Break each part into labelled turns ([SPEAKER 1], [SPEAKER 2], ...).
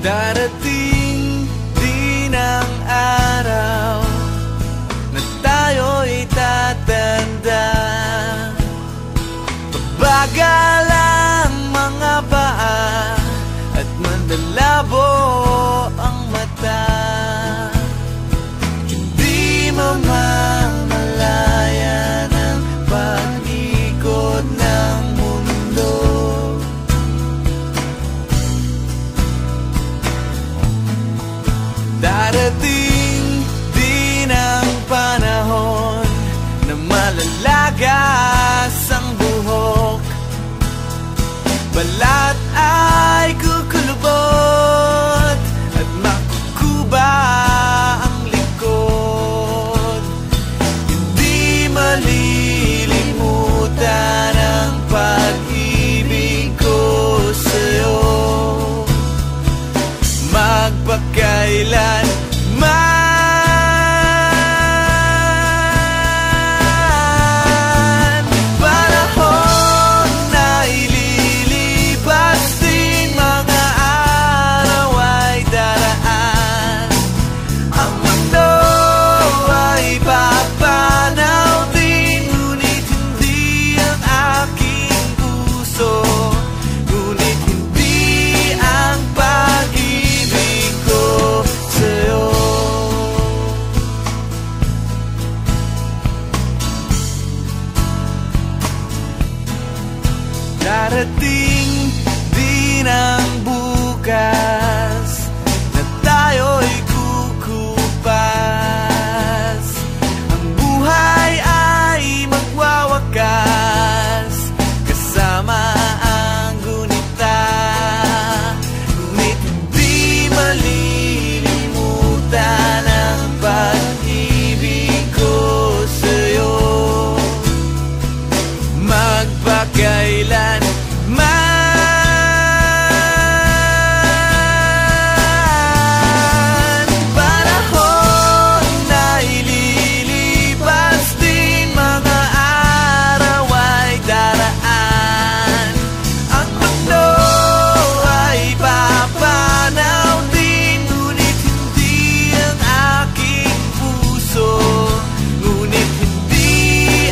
[SPEAKER 1] Darating din ang araw na tayo'y tatanda. Bagal ang mga paa at mandalabo ang mata. Hindi mamamalayan ang pag-ikot ng mundo. Darating din ang panahon na malalagas ang buhok. Balat ay kukulubot at makukuba ang likod. Hindi malilimutan ang pag-ibig ko sa'yo, magpakailanman. Panahon na ililipas din, mga araw ay daraan. Ang mundo ay papanaw din, ngunit hindi ang aking puso, ngunit hindi ang pag-ibig ko sa'yo. Darating din ang bukas na tayo'y kukupas. Ang buhay ay magwawakas kasama ang gunita, ngunit hindi malilimutan ang pag-ibig ko sa'yo, magpakailanman. Panahon na ililipas din, mga araw ay daraan. Ang mundo ay papanaw din, ngunit hindi ang aking puso, ngunit hindi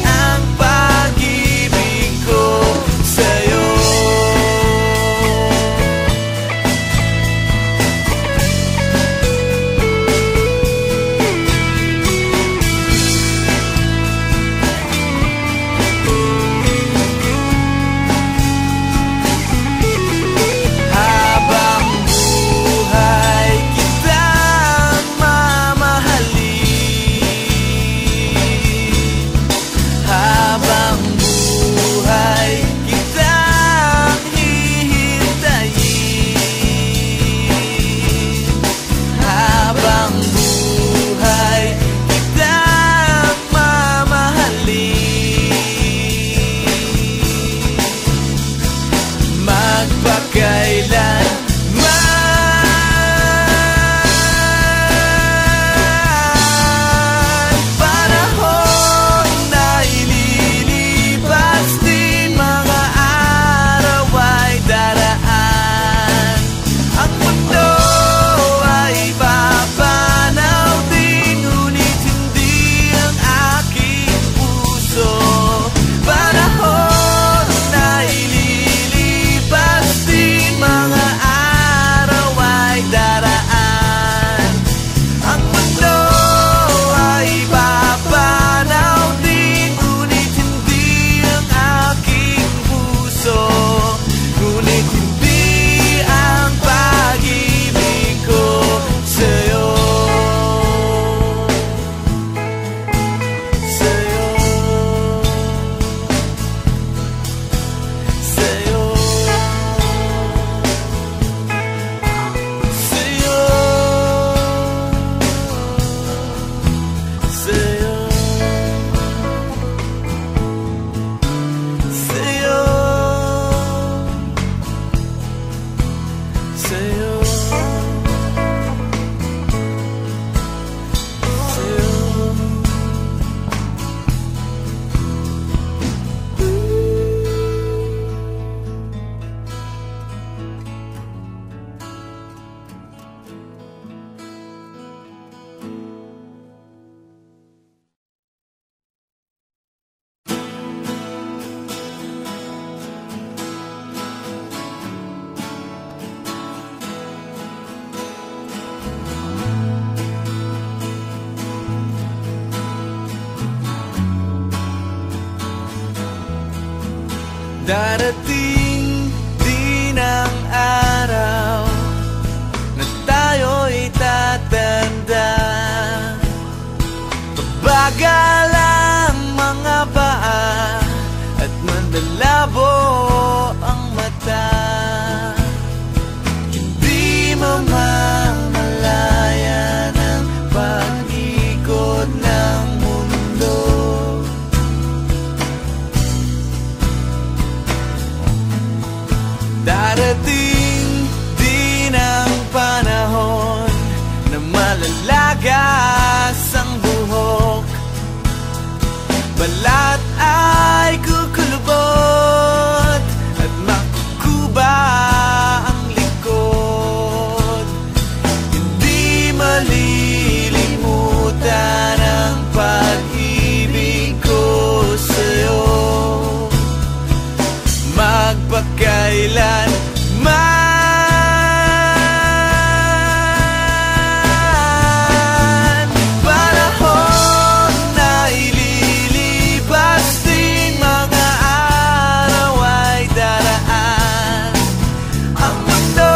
[SPEAKER 1] ang pag-ibig ko sa'yo. Habang buhay kitang mamahalin, habang buhay kitang hihintayin, habang buhay kitang mamahalin, magpakailanman. Panahon na ililipas din, mga araw ay daraan. Ang mundo ay papanaw din, ngunit hindi ang aking puso. Panahon na ililipas din, Darating din ang araw na tayo'y tatanda. Pabagal ang mga paa at mandalabo ang mata. Hindi mamamalayan ang pag-ikot ng mundo. Darating din ang panahon na malalagas ang buhok. Balat ay kukulubot at makukuba ang likod. Hindi malilimutan ang pag-ibig ko sa'yo. Magpakailan man, panahon na ililipas din, mga araw ay daraan. Ang mundo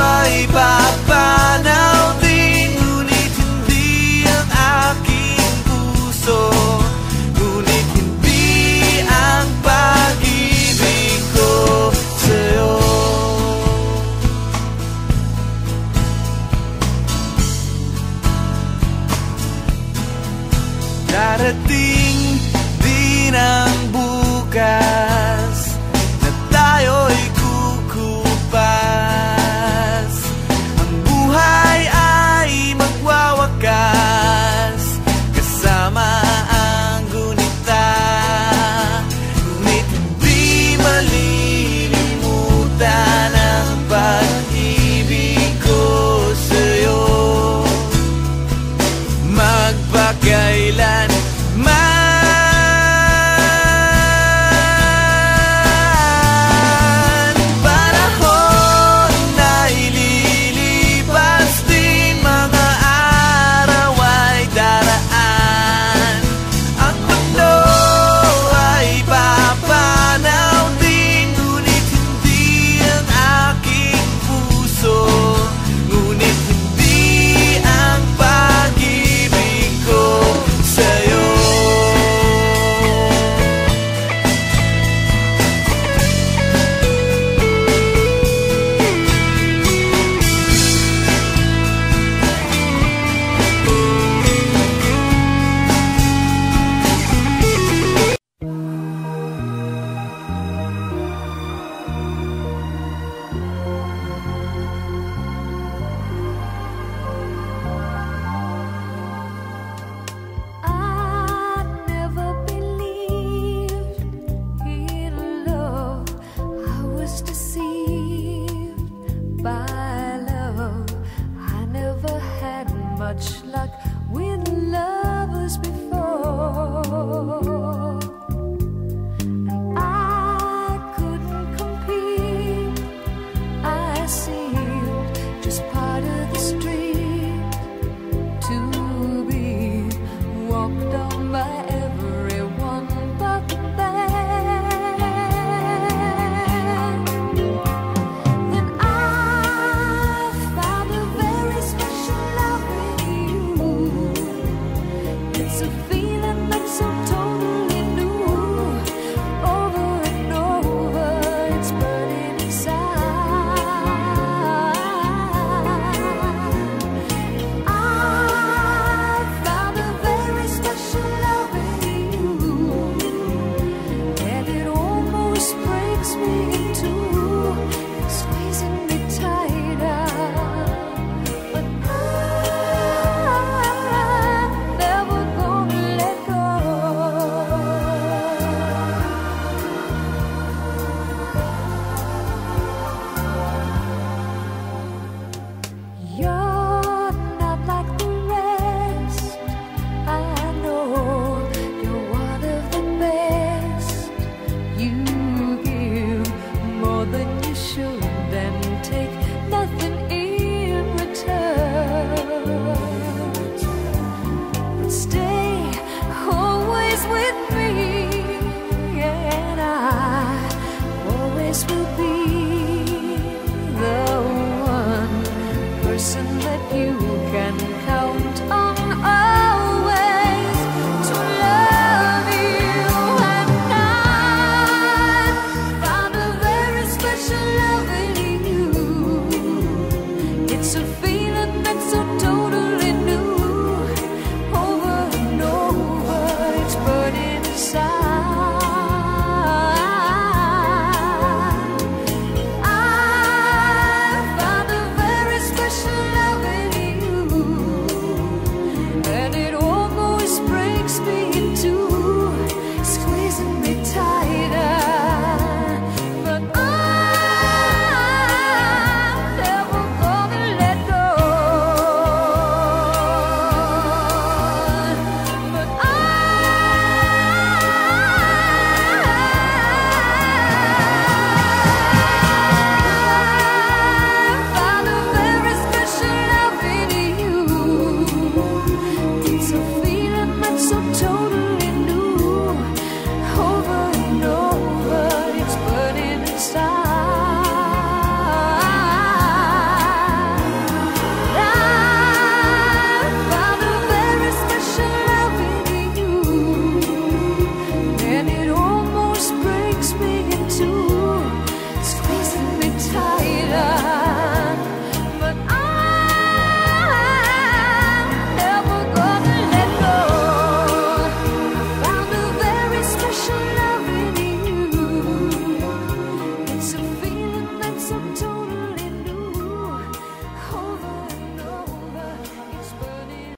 [SPEAKER 1] ay papanaw din, ngunit hindi ang aking puso, ngunit hindi ang pag-ibig ko sa'yo.
[SPEAKER 2] to be the one person that you can